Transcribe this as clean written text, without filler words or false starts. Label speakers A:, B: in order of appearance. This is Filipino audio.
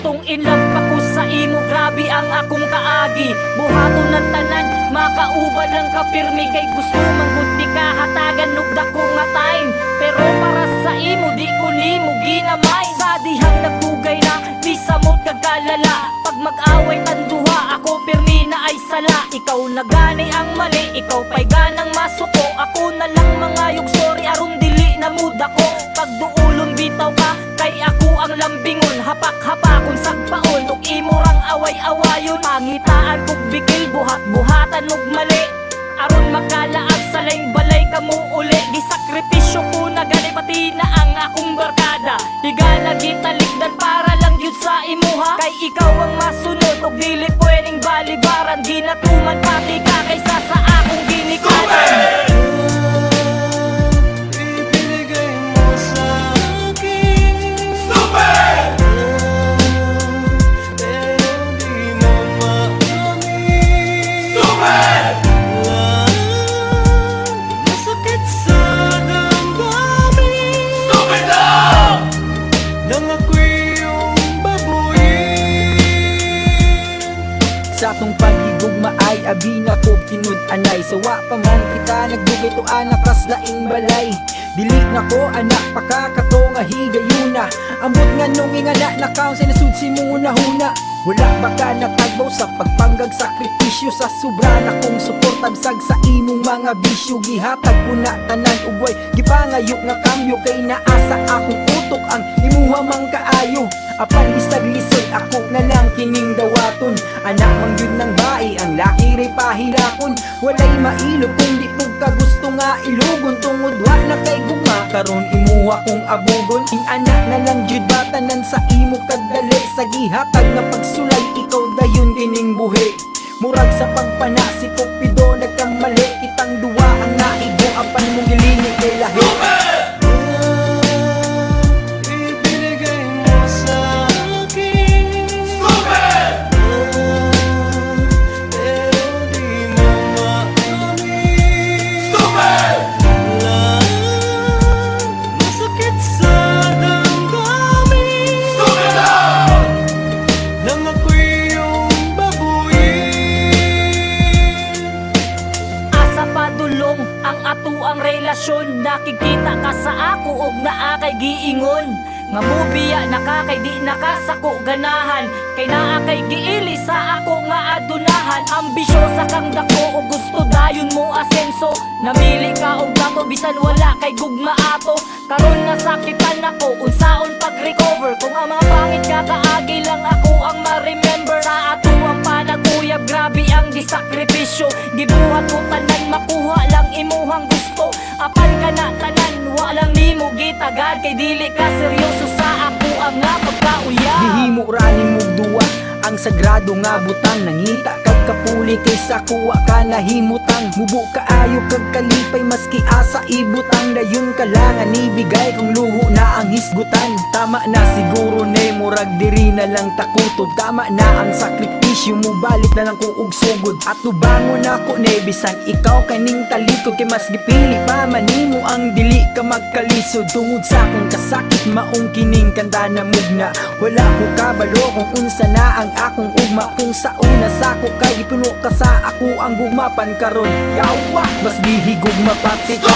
A: Atong inlove pa ko sa imo, grabe ang akong kaagi. Buhaton ng tanan, makauban lang kapirmi. Kay gusto manggudi ka, hatagan nugda ko nga time. Pero para sa imo, di ko nimo ginamay. Sa dihang nagtugay na, di samot kagalala. Pag mag-away tanduha, ako pirmi na ay sala. Ikaw na gani ang mali, ikaw pa'y ganang masuko. Ako na lang mangayog, sorry aron dili na muda ko. Pag duulon bitaw ka, kay ako ang lambingon. Hapak-hapakon sagpaon, ug imo rang away-awayon. Pangitaan kog bigil, buhat-buhatan ug mali. Aron makalaag sa laing balay kamo uli. Gisakripisyo ko na gani pati na ang akong barkada. Higala gitalikdan para lang yun sa imuha. Kay ikaw ang masunod ug dili pwedeng balibaran. Ginatuman pati ka kaysa sa akong ginikanan.
B: Sa atong pagigugma ay abi na ko tinud-anay. Sawa pa man kita nagdugay to anak kas laing balay. Dili na ko anak pakakato nga higayuna. Ambot nga nung ingana nakaon sa nasud si muna huna. Wala ba ka natagbaw sa pagpanggag sakripisyo. Sa sobra na kong suportabsag sa imong mga bisyo. Gihatag ko na tanan ugway gipangayo nga kambyo. Kay naasa akong utok ang imuha mang kaayo. Apan lisag-lisod ako na lang kining dawaton. Anak mang yun ng bae, ang laki ray pahilakon. Walay mailo kung di ko ka gusto nga ilugon. Tungod wa na kay gugma, karon imuha kong abugon. Ing anak na lang jud batanan sa imo kadali. Sa gihatag nga pagsulay, ikaw dayon kining buhi. Murag sa pagpana si Cupido nagkamali. Kitang duwa ang naigo, apan mong gilini kay lahi.
A: Ang ato ang relasyon, nakikita ka sa ako og naa kay giingon. Nga mubiya nakakay di nakasako ganahan. Kay naa kay giili sa ako nga adunahan. Ambisyosa kang dako o gusto dayon mo asenso. Namili ka og dato bisan wala kay gugma ato. Karon nasakitan ako unsaon pag-recover. Kung ang mga pangit kakaagi lang ako ang ma-remember. Sa ato ang panaguyab, grabe ang gisakripisyo. Gibuhat ko tanan, makuha lang imuhang gusto. Apan ka na tanan, walang nimo gitagad. Kay dili ka seryoso sa ako ang nga pagkauyab.
B: Gihimo rani mo duwa ang sagrado nga butang. Nangita kag kapuli kaysa kuwa ka nahimutang. Mubo kaayo kag kalipay maski asa ibutang. Dayon kalangan ibigay kung luho na ang hisgutan. Tama na siguro ne murag diri na lang takutob. Tama na ang sakripisyo mo, balik na lang kung og sugod. At tubangon ako ne bisan ikaw kaning talikod. Kay mas gipili pa manimo ang dili ka magkalisod. Tungod sa akong kasakit maong kining kanda na mugna. Wala ko kabalo kung unsa na ang akong ugma. Kung sa una sa ako kay ipuno ka sa ako ang gugmapan karon. Yawa, mas gihigugma pati ka.